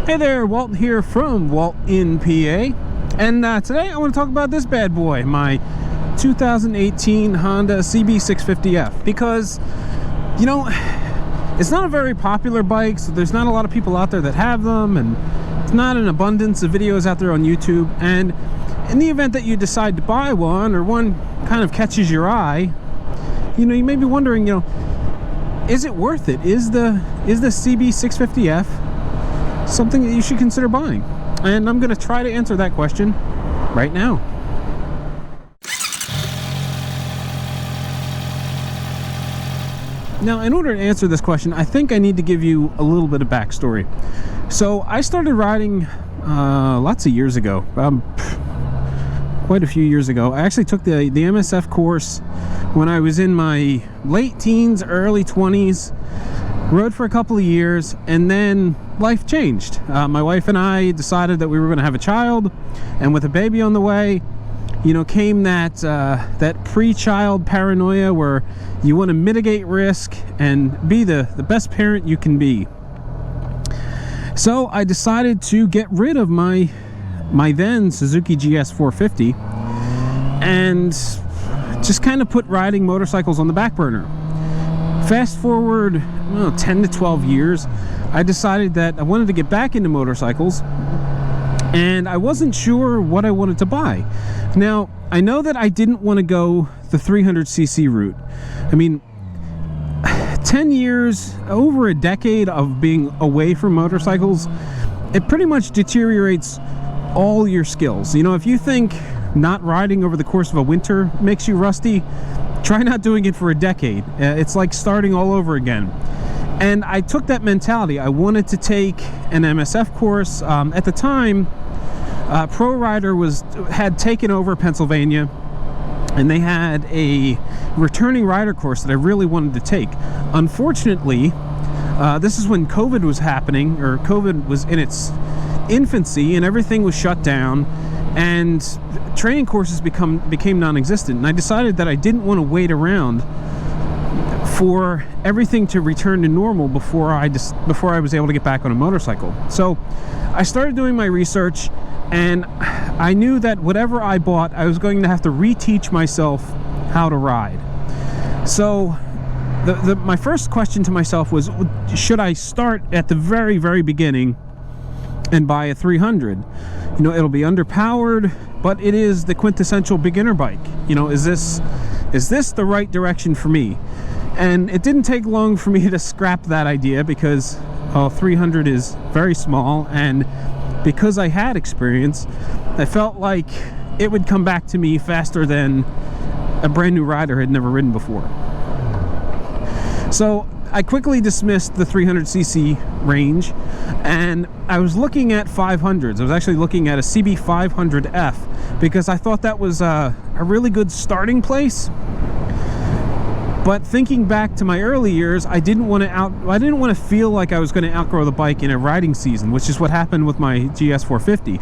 Hey there, Walt here from Walt in PA, and today I want to talk about this bad boy, my 2018 Honda CB650F, because, you know, it's not a very popular bike, so there's not a lot of people out there that have them, and it's not an abundance of videos out there on YouTube. And in the event that you decide to buy one, or one kind of catches your eye, you know, you may be wondering, you know, is it worth it? Is the CB650F something that you should consider buying? And I'm going to try to answer that question right now. Now, in order to answer this question, I think I need to give you a little bit of backstory. So I started riding lots of years ago, quite a few years ago. I actually took the MSF course when I was in my late teens, early 20s. Rode for a couple of years, and then life changed. My wife and I decided that we were going to have a child, and with a baby on the way, you know, came that pre-child paranoia where you want to mitigate risk and be the best parent you can be. So I decided to get rid of my then Suzuki GS450 and just kind of put riding motorcycles on the back burner. Fast forward 10 to 12 years, I decided that I wanted to get back into motorcycles, and I wasn't sure what I wanted to buy. Now, I know that I didn't want to go the 300cc route. I mean, 10 years, over a decade of being away from motorcycles, it pretty much deteriorates all your skills. You know, if you think not riding over the course of a winter makes you rusty, try not doing it for a decade. It's like starting all over again. And I took that mentality. I wanted to take an MSF course. At the time, Pro Rider had taken over Pennsylvania, and they had a returning rider course that I really wanted to take. Unfortunately, this is when COVID was happening, or COVID was in its infancy, and everything was shut down, and training courses became non-existent. And I decided that I didn't want to wait around for everything to return to normal before I was able to get back on a motorcycle. So I started doing my research, and I knew that whatever I bought, I was going to have to reteach myself how to ride. So my first question to myself was, should I start at the very, very beginning and buy a 300? You know, it'll be underpowered, but it is the quintessential beginner bike. You know, is this the right direction for me? And it didn't take long for me to scrap that idea, because 300 is very small, and because I had experience, I felt like it would come back to me faster than a brand new rider had never ridden before. So I quickly dismissed the 300cc range, and I was looking at 500s. I was actually looking at a CB550F because I thought that was a really good starting place. But thinking back to my early years, I didn't want to feel like I was going to outgrow the bike in a riding season, which is what happened with my GS450.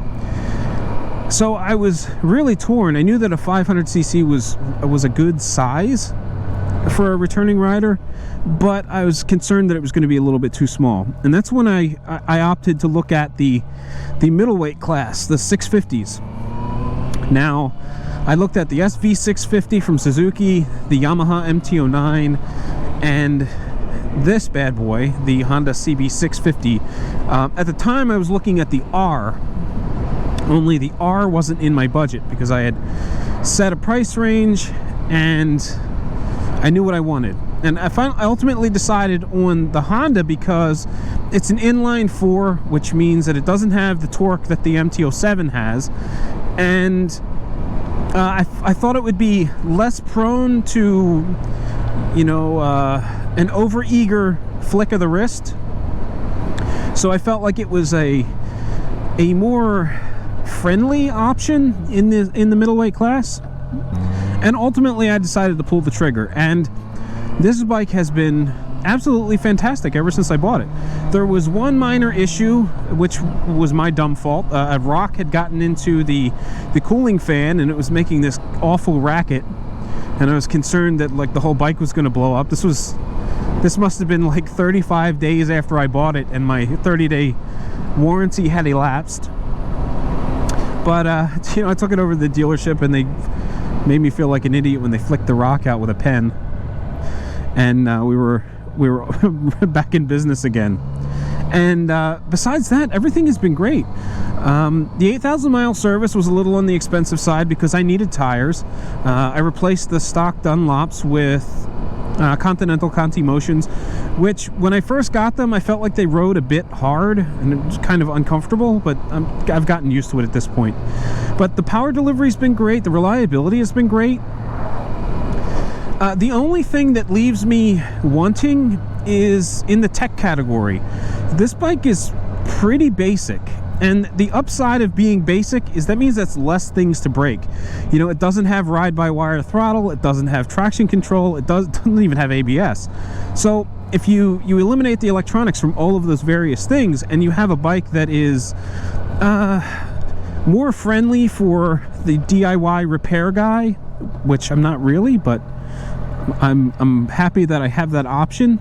So I was really torn. I knew that a 500cc was a good size for a returning rider, but I was concerned that it was going to be a little bit too small. And that's when I opted to look at the middleweight class, the 650s. Now, I looked at the SV650 from Suzuki, the Yamaha MT-09, and this bad boy, the Honda CB650. At the time, I was looking at the R, only the R wasn't in my budget because I had set a price range and I knew what I wanted. And I ultimately decided on the Honda because it's an inline 4, which means that it doesn't have the torque that the MT-07 has, and I thought it would be less prone to, you know, an over-eager flick of the wrist. So I felt like it was a more friendly option in the middleweight class. And ultimately, I decided to pull the trigger. And this bike has been absolutely fantastic ever since I bought it. There was one minor issue, which was my dumb fault. A rock had gotten into the cooling fan, and it was making this awful racket, and I was concerned that like the whole bike was going to blow up. This must have been like 35 days after I bought it, and my 30-day warranty had elapsed. But you know, I took it over to the dealership, and they made me feel like an idiot when they flicked the rock out with a pen, and we were back in business again. And besides that, everything has been great. The 8,000 mile service was a little on the expensive side because I needed tires. I replaced the stock Dunlops with Continental Conti Motions, which when I first got them, I felt like they rode a bit hard and it was kind of uncomfortable, but I've gotten used to it at this point. But the power delivery's been great, the reliability has been great. The only thing that leaves me wanting is in the tech category. This bike is pretty basic. And the upside of being basic is that means that's less things to break. You know, it doesn't have ride-by-wire throttle, it doesn't have traction control, it doesn't even have ABS. So if you eliminate the electronics from all of those various things, and you have a bike that is more friendly for the DIY repair guy, which I'm not really, but I'm happy that I have that option.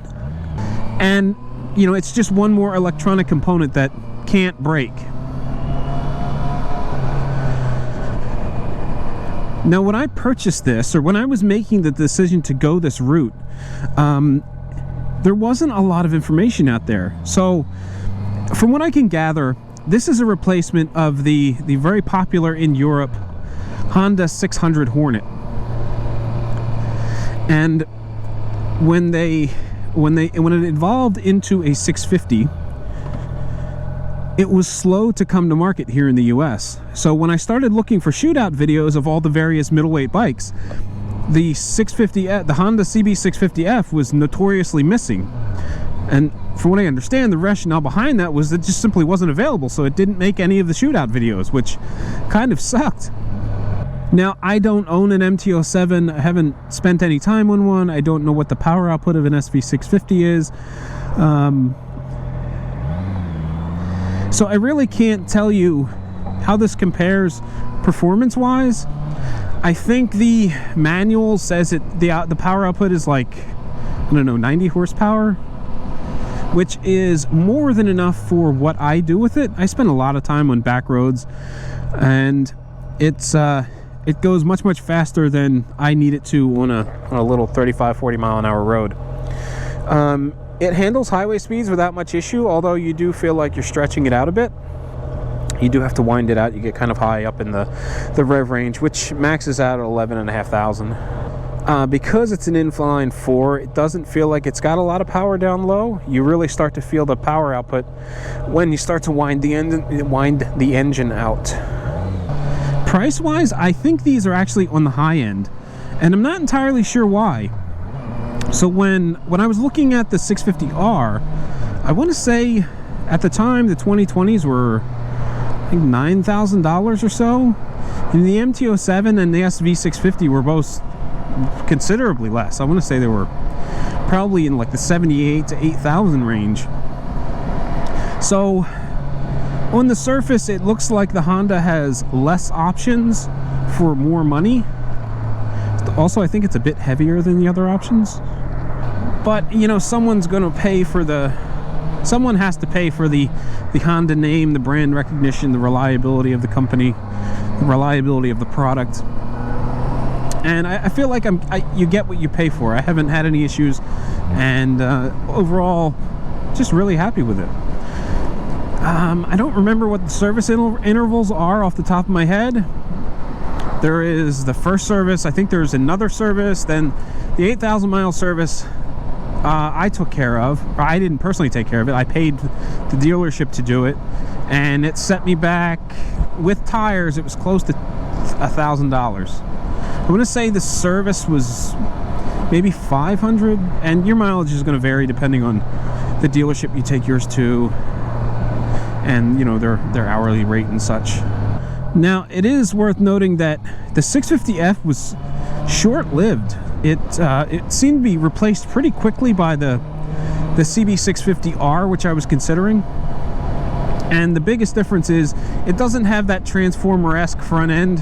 And you know, it's just one more electronic component that can't break. Now, when I purchased this, or when I was making the decision to go this route, there wasn't a lot of information out there. So from what I can gather, this is a replacement of the very popular in Europe Honda 600 Hornet. And when it evolved into a 650, it was slow to come to market here in the US. So when I started looking for shootout videos of all the various middleweight bikes, the 650F, the Honda CB650F was notoriously missing. And from what I understand, the rationale behind that was it just simply wasn't available, so it didn't make any of the shootout videos, which kind of sucked. Now, I don't own an MT-07, I haven't spent any time on one, I don't know what the power output of an SV650 is. So I really can't tell you how this compares performance-wise. I think the manual says the power output is like, I don't know, 90 horsepower, which is more than enough for what I do with it. I spend a lot of time on back roads, and it goes much faster than I need it to on a little 35-40 mile an hour road. It handles highway speeds without much issue, although you do feel like you're stretching it out a bit. You do have to wind it out. You get kind of high up in the rev range, which maxes out at 11,500. Because it's an inline 4, it doesn't feel like it's got a lot of power down low. You really start to feel the power output when you start to wind the engine out. Price-wise, I think these are actually on the high end, and I'm not entirely sure why. So when I was looking at the 650R, I want to say at the time the 2020s were, I think, $9,000 or so. And the MT-07 and the SV650 were both considerably less. I want to say they were probably in like the 78 to 8,000 range. So on the surface, it looks like the Honda has less options for more money. Also, I think it's a bit heavier than the other options. But, you know, someone has to pay for the Honda name, the brand recognition, the reliability of the company, the reliability of the product. And I feel like you get what you pay for. I haven't had any issues, and overall, just really happy with it. I don't remember what the service intervals are off the top of my head. There is the first service, I think there's another service, then the 8,000 mile service I took care of, or I didn't personally take care of it, I paid the dealership to do it, and it set me back, with tires, it was close to $1,000. I want to say the service was maybe $500, and your mileage is going to vary depending on the dealership you take yours to, and you know, their hourly rate and such. Now, it is worth noting that the 650F was short-lived. It seemed to be replaced pretty quickly by the CB650R, which I was considering. And the biggest difference is it doesn't have that Transformer-esque front end.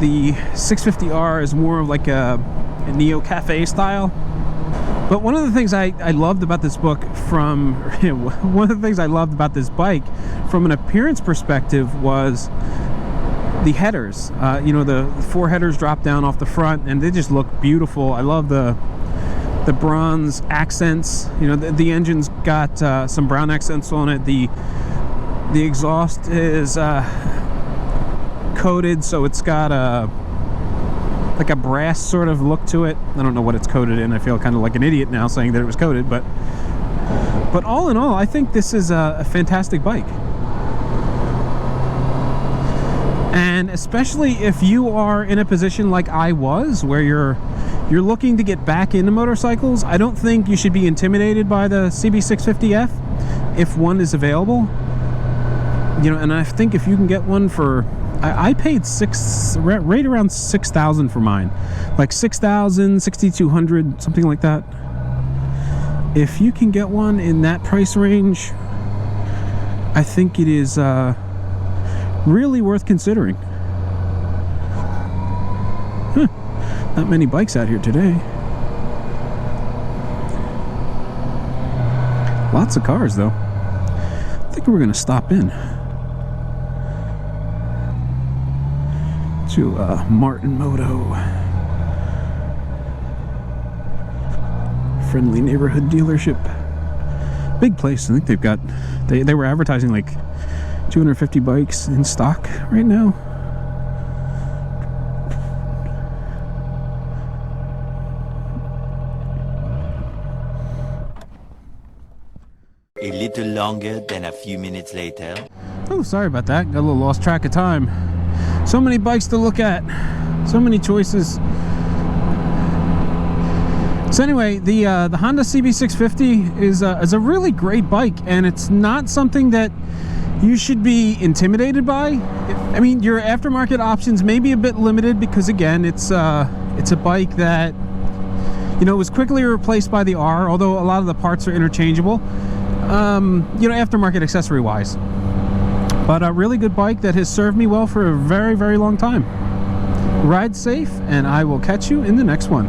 The 650R is more of like a Neo Cafe style. But one of the things I loved about this book from one of the things I loved about this bike from an appearance perspective was the headers. You know, the 4 headers drop down off the front and they just look beautiful. I love the bronze accents. You know, the engine's got some brown accents on it. The exhaust is coated, so it's got like a brass sort of look to it. I don't know what it's coated in. I feel kind of like an idiot now saying that it was coated, but all in all, I think this is a fantastic bike. And especially if you are in a position like I was, where you're looking to get back into motorcycles, I don't think you should be intimidated by the CB650F if one is available. You know, and I think if you can get one for, I paid right around 6,000 for mine, like 6,000, 6,200, something like that. If you can get one in that price range, I think it is really worth considering. Not many bikes out here today. Lots of cars though. I think we're gonna stop in to Martin Moto, friendly neighborhood dealership. Big place. I think they've got, they were advertising like 250 bikes in stock right now. A little longer than a few minutes later. Oh, sorry about that. Got a little lost track of time. So many bikes to look at. So many choices. So anyway, the Honda CB650 is a really great bike, and it's not something that you should be intimidated by. I mean, your aftermarket options may be a bit limited because, again, it's a bike that, you know, was quickly replaced by the R, although a lot of the parts are interchangeable. You know, aftermarket accessory wise, but a really good bike that has served me well for a very, very long time. Ride safe, and I will catch you in the next one.